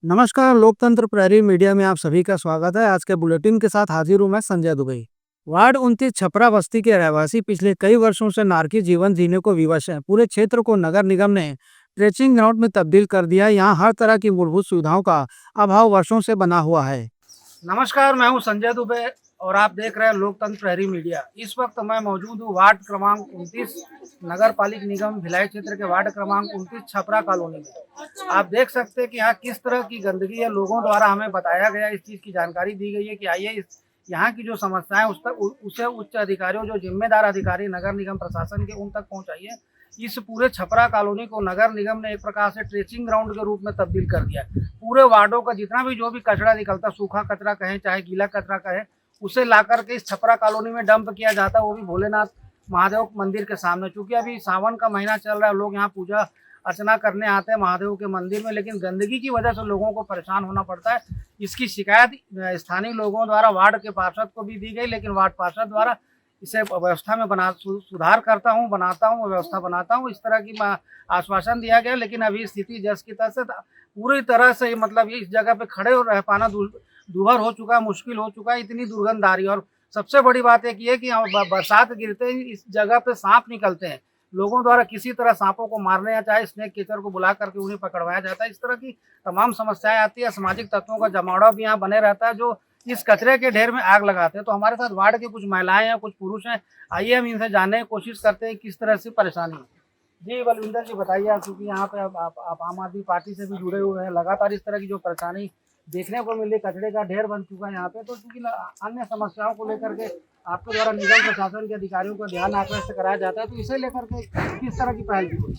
नमस्कार, लोकतंत्र प्रहरी मीडिया में आप सभी का स्वागत है। आज के बुलेटिन के साथ हाजिर हूं मैं संजय दुबई। वार्ड 29 छपरा बस्ती के रहवासी पिछले कई वर्षों से नारकी जीवन जीने को विवश हैं। पूरे क्षेत्र को नगर निगम ने ट्रेचिंग ग्राउंड में तब्दील कर दिया है। यहाँ हर तरह की मूलभूत सुविधाओं का अभाव वर्षों से बना हुआ है। नमस्कार, मैं हूं संजय दुबे और आप देख रहे हैं लोकतंत्र प्रहरी मीडिया। इस वक्त मैं मौजूद हूं वार्ड क्रमांक 29 नगर पालिक निगम भिलाई क्षेत्र के वार्ड क्रमांक 29 छपरा कॉलोनी में। आप देख सकते हैं कि यहाँ किस तरह की गंदगी है। लोगों द्वारा हमें बताया गया, इस चीज़ की जानकारी दी गई है कि आइए यहाँ की जो समस्याएं उसे उच्च अधिकारियों, जो जिम्मेदार अधिकारी नगर निगम प्रशासन के, उन तक पहुँचाइए। इस पूरे छपरा कॉलोनी को नगर निगम ने एक प्रकार से ट्रेचिंग ग्राउंड के रूप में तब्दील कर दिया है। पूरे वार्डों का जितना भी जो भी कचरा निकलता, सूखा कचरा कहें चाहे गीला कचरा कहें, उसे ला करके इस छपरा कॉलोनी में डंप किया जाता है, वो भी भोलेनाथ महादेव मंदिर के सामने। चूंकि अभी सावन का महीना चल रहा है, लोग यहाँ पूजा अर्चना करने आते हैं महादेव के मंदिर में, लेकिन गंदगी की वजह से लोगों को परेशान होना पड़ता है। इसकी शिकायत स्थानीय लोगों द्वारा वार्ड के पार्षद को भी दी गई, लेकिन वार्ड पार्षद द्वारा इसे व्यवस्था में सुधार करता हूँ, बनाता हूँ, व्यवस्था बनाता हूँ, इस तरह की आश्वासन दिया गया। लेकिन अभी स्थिति जस की तस पूरी तरह से, मतलब इस जगह पे खड़े हो रह पाना दूभर हो चुका है, मुश्किल हो चुका है, इतनी दुर्गंध आ रही है। और सबसे बड़ी बात एक ये कि बरसात गिरते ही इस जगह पे सांप निकलते हैं। लोगों द्वारा किसी तरह सांपों को मारने या चाहे स्नेक केचर को बुला करके उन्हें पकड़वाया जाता है। इस तरह की तमाम समस्याएं आती है। सामाजिक तत्वों का जमावड़ा भी यहाँ बने रहता है, जो इस कचरे के ढेर में आग लगाते हैं। तो हमारे साथ वार्ड के कुछ महिलाएं हैं, कुछ पुरुष हैं। आइए हम इनसे जानने की कोशिश करते हैं किस तरह से परेशानी है। जी बलविंदर जी, बताइए आप, क्योंकि यहाँ पे आप आम आदमी पार्टी से भी जुड़े हुए हैं, लगातार इस तरह की जो परेशानी देखने को मिल रही, कचरे का ढेर बन चुका है यहाँ पे, तो क्योंकि अन्य समस्याओं को लेकर के आपके द्वारा निगम प्रशासन के अधिकारियों का ध्यान आकृष्ट कराया जाता है, तो इसे लेकर के किस तरह की पहल की गई?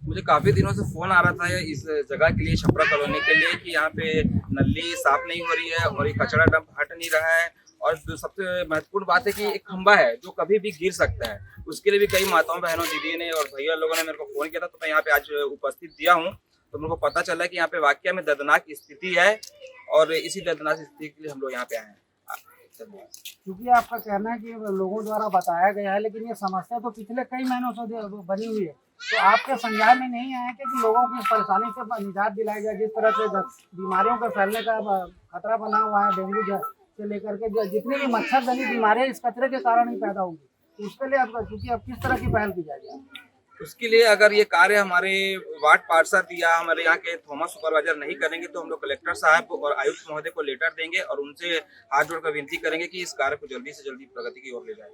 मुझे काफी दिनों से फोन आ रहा था इस जगह के लिए, छपरा कॉलोनी के लिए, कि यहाँ पे नली साफ नहीं हो रही है और ये कचरा डंप हट नहीं रहा है। और जो सबसे महत्वपूर्ण बात है कि एक खंबा है जो कभी भी गिर सकता है। उसके लिए भी कई माताओं, बहनों, दीदी ने और भैया लोगों ने मेरे को फोन किया था, तो मैं यहाँ पे आज उपस्थित दिया हूँ। तो मेरे को पता चला कि यहाँ पे वाकई में दर्दनाक स्थिति है और इसी दर्दनाक स्थिति के लिए हम लोग यहाँ पे आए हैं। क्योंकि आपका कहना है कि लोगों द्वारा बताया गया है, लेकिन ये समस्या तो पिछले कई महीनों से बनी हुई है। तो आपके संज्ञान में नहीं आया कि लोगों की इस परेशानी से निजात दिलाई जाए? जिस तरह से बीमारियों के फैलने का खतरा बना हुआ है, डेंगू से लेकर के जितनी भी मच्छर जनित बीमारियां इस कचरे के कारण ही पैदा होंगी, तो उसके लिए आपका, क्योंकि अब किस तरह की पहल की जाएगी? उसके लिए अगर ये कार्य हमारे वार्ड पार्षद या हमारे यहाँ के थॉमस सुपरवाइजर नहीं करेंगे, तो हम लोग कलेक्टर साहब और आयुक्त महोदय को लेटर देंगे और उनसे हाथ जोड़कर विनती करेंगे कि इस कार्य को जल्दी से जल्दी प्रगति की ओर ले जाए।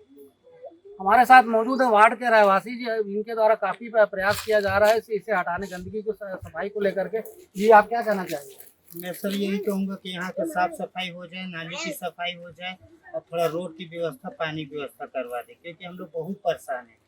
हमारे साथ मौजूद है वार्ड के रहवासी जी, इनके द्वारा काफी प्रयास किया जा रहा है इसे हटाने, गंदगी को, सफाई को लेकर के। जी आप क्या कहना चाहेंगे? मैं सर यही कहूँगा कि यहाँ का साफ सफाई हो जाए, नाली की सफाई हो जाए और थोड़ा रोड की व्यवस्था, पानी की व्यवस्था करवा दे, क्योंकि हम लोग बहुत परेशान हैं।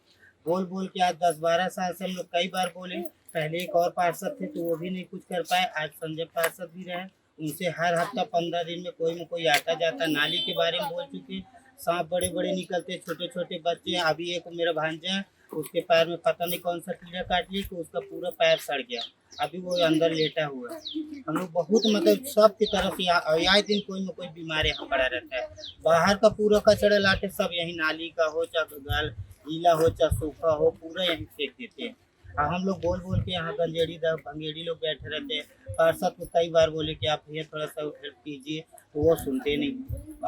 बोल बोल के आज 10-12 साल से हम लोग कई बार बोले। पहले एक और पार्षद थे तो वो भी नहीं कुछ कर पाए। आज संजय पार्षद भी रहे, उनसे हर हफ्ता 15 दिन में कोई न कोई आता जाता। नाली के बारे में बोल चुके, सांप बड़े बड़े निकलते, छोटे छोटे बच्चे। अभी एक मेरा भांजा है, उसके पैर में पता नहीं कौन सा कीड़ा काट लिया, तो उसका पूरा पैर सड़ गया, अभी वो अंदर लेटा हुआ है। हम लोग बहुत, मतलब सबकी तरफ आए दिन कोई न कोई बीमारी यहाँ पड़ा रहता है। बाहर का पूरा कचरा लाते सब यही नाली का हो, चाहे गीला हो चाहे सूखा हो, पूरा यहीं फेंक देते हैं। और हम लोग बोल बोल के यहाँ भंगेड़ी लोग बैठे रहते हैं। पार्षद को कई बार बोले कि आप भैया थोड़ा सा हेल्प कीजिए, तो वो सुनते नहीं।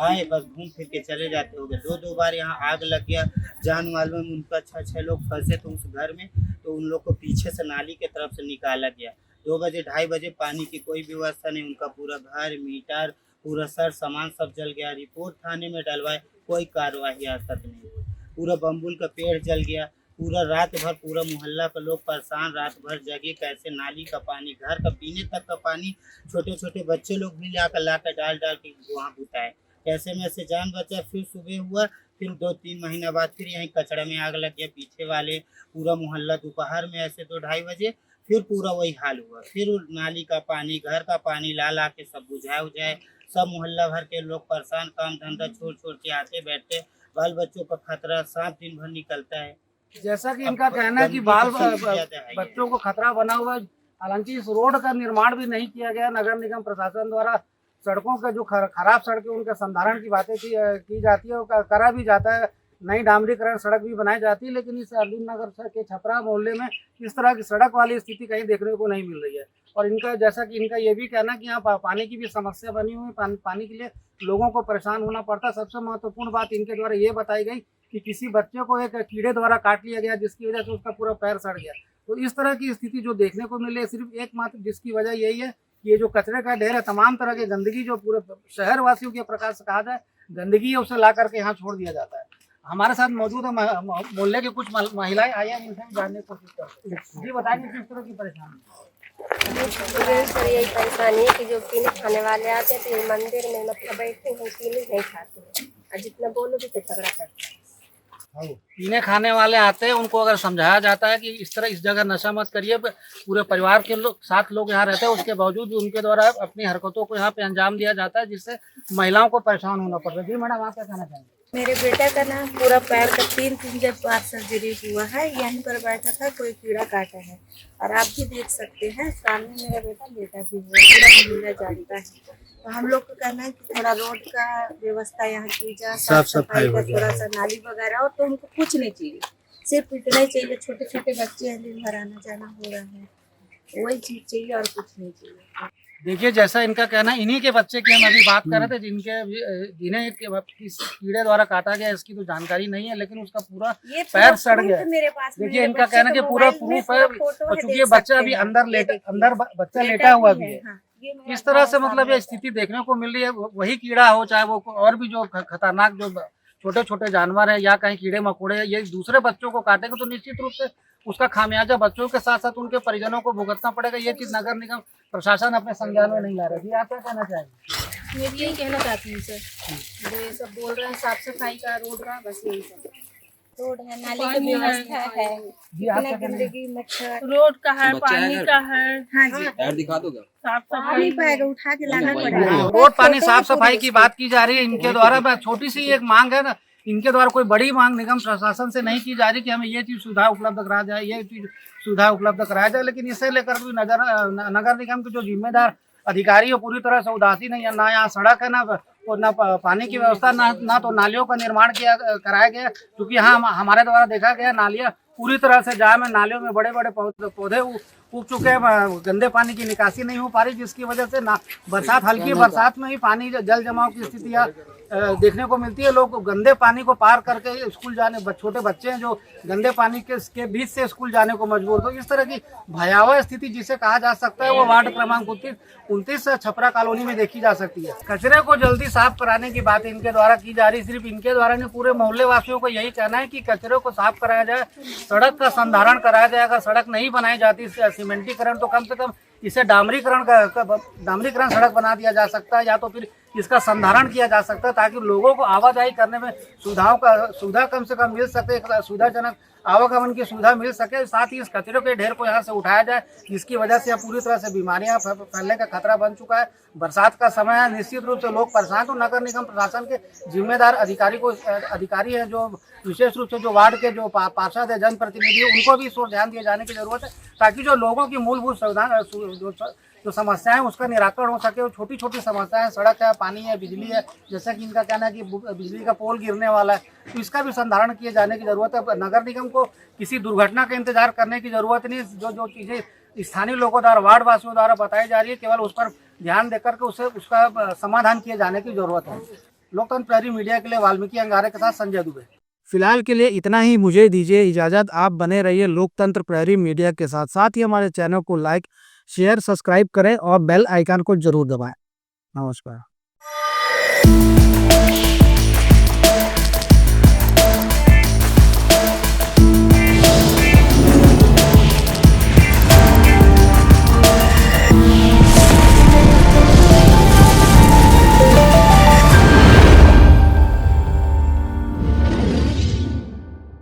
आए बस घूम फिर के चले जाते हो गए। 2-2 बार यहाँ आग लग गया, जान माल में उनका 6-6 लोग फंसे थे उस घर में, तो उन लोग को पीछे से नाली की तरफ से निकाला गया। 2 बजे 2:30 बजे पानी की कोई व्यवस्था नहीं, उनका पूरा घर, मीटर, पूरा सर सामान सब जल गया। रिपोर्ट थाने में डलवाए, कोई कार्रवाई आज तक नहीं हुई। पूरा बम्बुल का पेड़ जल गया। पूरा रात भर पूरा मोहल्ला का लोग परेशान, रात भर जगे। कैसे नाली का पानी, घर का पीने तक का पानी, छोटे छोटे बच्चे लोग भी ला कर डाल के वहाँ बुताए। कैसे में से जान बचा। फिर सुबह हुआ, फिर 2-3 महीना बाद फिर यहीं कचरा में आग लग गया पीछे वाले। पूरा मोहल्ला दोपहर में ऐसे 2-2:30 बजे फिर पूरा वही हाल हुआ। फिर नाली का पानी, घर का पानी ला के सब बुझाए उझाए। सब मोहल्ला भर के लोग परेशान, काम धंधा छोड़ छोड़ के आते बैठते। बाल बच्चों का खतरा, सांप दिन भर निकलता है। जैसा कि इनका कहना है कि बच्चों को खतरा बना हुआ है। हालांकि इस रोड का निर्माण भी नहीं किया गया नगर निगम प्रशासन द्वारा। सड़कों का जो खराब सड़कें, उनके संधारण की बातें की जाती है और करा भी जाता है। नई डामरीकरण सड़क भी बनाई जाती है, लेकिन इस अर्जुन नगर के छपरा मोहल्ले में इस तरह की सड़क वाली स्थिति कहीं देखने को नहीं मिल रही है। और इनका जैसा कि इनका ये भी कहना कि यहाँ पानी की भी समस्या बनी हुई है, पानी के लिए लोगों को परेशान होना पड़ता है। सबसे महत्वपूर्ण बात इनके द्वारा ये बताई गई कि किसी बच्चे को एक कीड़े द्वारा काट लिया गया, जिसकी वजह से उसका पूरा पैर सड़ गया। तो इस तरह की स्थिति जो देखने को मिले, सिर्फ एकमात्र जिसकी वजह यही है कि ये जो कचरे का ढेर है, तमाम तरह की गंदगी जो पूरे शहर वासियों के प्रकार से कहा जाए गंदगी है, उसे ला करके यहाँ छोड़ दिया जाता है। हमारे साथ मौजूद है मोहल्ले की कुछ महिलाएं आई हैं, इनसे जानने की कोशिश करते हैं। जी बताएंगे किस तरह की परेशानी? सर यही परेशानी है कि जो पीने खाने वाले आते हैं तो ये मंदिर में मतलब बैठते हैं, पीने नहीं खाते हैं, और जितना बोलो भी तो झगड़ा करते हैं। पीने खाने वाले आते हैं, उनको अगर समझाया जाता है कि इस तरह इस जगह नशा मत करिए, पूरे परिवार के लोग 7 लोग यहाँ रहते हैं, उसके बावजूद भी उनके द्वारा अपनी हरकतों को यहाँ पे अंजाम दिया जाता है, जिससे महिलाओं को परेशान होना पड़ रहा है। जी मैडम, आप क्या कहना चाहेंगे? मेरे बेटा का ना पूरा पैर का 3 जब बार सर्जरी हुआ है, यहीं पर बैठा था, कोई कीड़ा काटा है। और आप भी देख सकते हैं सामने मेरा बेटा भी हुआ, पूरा महिला जानता है। तो हम लोग को कहना है कि थोड़ा रोड का व्यवस्था यहाँ की जाए, साफ सफाई का, थोड़ा सा नाली वगैरह। और तो हमको कुछ नहीं चाहिए, सिर्फ इतना ही चाहिए। छोटे छोटे बच्चे हैं, दिन भर आना जाना हो रहा है, वही चीज चाहिए और कुछ नहीं चाहिए। देखिए, जैसा इनका कहना है, इन्हीं के बच्चे की हम अभी बात कर रहे थे, जिन्हें किस कीड़े द्वारा काटा गया इसकी तो जानकारी नहीं है, लेकिन उसका पूरा पैर सड़ गया। देखिए, इनका कहना है कि पूरा प्रूफ है, और चूंकि बच्चा अभी अंदर बच्चा लेटा हुआ भी है। इस तरह से मतलब ये स्थिति देखने को मिल रही है। वही कीड़ा हो, चाहे वो और भी जो खतरनाक जो छोटे छोटे जानवर है या कहीं कीड़े मकोड़े, ये दूसरे बच्चों को काटेंगे तो निश्चित रूप से उसका खामियाजा बच्चों के साथ साथ उनके परिजनों को भुगतना पड़ेगा। ये चीज नगर निगम प्रशासन अपने संज्ञान में नहीं ला रही। आप क्या कहना चाहेंगे? मैं यही कहना चाहती हूँ सर, ये सब बोल रहे हैं साफ सफाई का, रोड का, बस यही सब। रोड है, नाली की व्यवस्था है, इतना गंदगी, मच्छर, रोड का है, पानी का है। हाँ जी, यार दिखा दो साफ आ नहीं पाएगा, उठा के लाना पड़ेगा। रोड पानी साफ सफाई की बात की जा रही है इनके द्वारा। छोटी सी एक मांग है ना, इनके द्वारा कोई बड़ी मांग निगम प्रशासन से नहीं की जा रही कि हमें ये चीज सुविधा उपलब्ध कराया जाए, ये चीज सुविधा उपलब्ध कराया जाए, लेकिन इसे लेकर भी नगर निगम के जो जिम्मेदार अधिकारी है पूरी तरह से उदासीन है। ना यहाँ सड़क है, ना पानी की व्यवस्था, ना तो नालियों का निर्माण कराया गया, क्योंकि यहाँ हमारे द्वारा देखा गया नालियाँ पूरी तरह से जाम है। नालियों में बड़े बड़े पौधे उग चुके हैं, गंदे पानी की निकासी नहीं हो पा रही, जिसकी वजह से हल्की बरसात में ही पानी जल जमाव की स्थितियाँ देखने को मिलती है। लोग गंदे पानी को पार करके स्कूल जाने, छोटे बच्चे हैं जो गंदे पानी के बीच से स्कूल जाने को मजबूर। तो इस तरह की भयावह स्थिति जिसे कहा जा सकता है वो वार्ड क्रमांक 29 छपरा कॉलोनी में देखी जा सकती है। कचरे को जल्दी साफ कराने की बात इनके द्वारा की जा रही। सिर्फ इनके द्वारा नहीं, पूरे मोहल्ले वासियों को यही कहना है कि कचरे को साफ कराया जाए, सड़क का संधारण कराया जाए। अगर सड़क नहीं बनाई जाती सीमेंटीकरण, तो कम से कम इसे डामरीकरण सड़क बना दिया जा सकता है, या तो फिर इसका संधारण किया जा सकता है, ताकि लोगों को आवाजाही करने में सुविधा कम से कम मिल सके, सुविधाजनक आवागमन की सुविधा मिल सके। साथ ही इस कचरे के ढेर को यहाँ से उठाया जाए, जिसकी वजह से पूरी तरह से बीमारियां फैलने का खतरा बन चुका है। बरसात का समय है, निश्चित रूप से लोग परेशान। तो नगर निगम प्रशासन के जिम्मेदार अधिकारी है, जो विशेष रूप से जो वार्ड के जो पार्षद है, जनप्रतिनिधि है, उनको भी इस ओर ध्यान दिए जाने की जरूरत है, ताकि जो लोगों की मूलभूत जो समस्याएं उसका निराकरण हो सके। छोटी छोटी समस्याएं, सड़क है, पानी है, बिजली है, जैसा कि इनका कहना है कि बिजली का पोल गिरने वाला है, तो इसका भी संधारण किए जाने की जरूरत है। नगर निगम को किसी दुर्घटना का इंतजार करने की जरूरत नहीं। जो चीजें स्थानीय लोगों द्वारा, वार्ड वासियों द्वारा बताई जा रही है, केवल उस पर ध्यान देकर के उसका समाधान किए जाने की जरूरत है। लोकतंत्र प्रहरी मीडिया के लिए वाल्मीकि अंगारे के साथ संजय दुबे। फिलहाल के लिए इतना ही, मुझे दीजिए इजाजत। आप बने रहिए लोकतंत्र प्रहरी मीडिया के साथ ही हमारे चैनल को लाइक, शेयर, सब्सक्राइब करें और बेल आइकन को जरूर दबाएं। नमस्कार।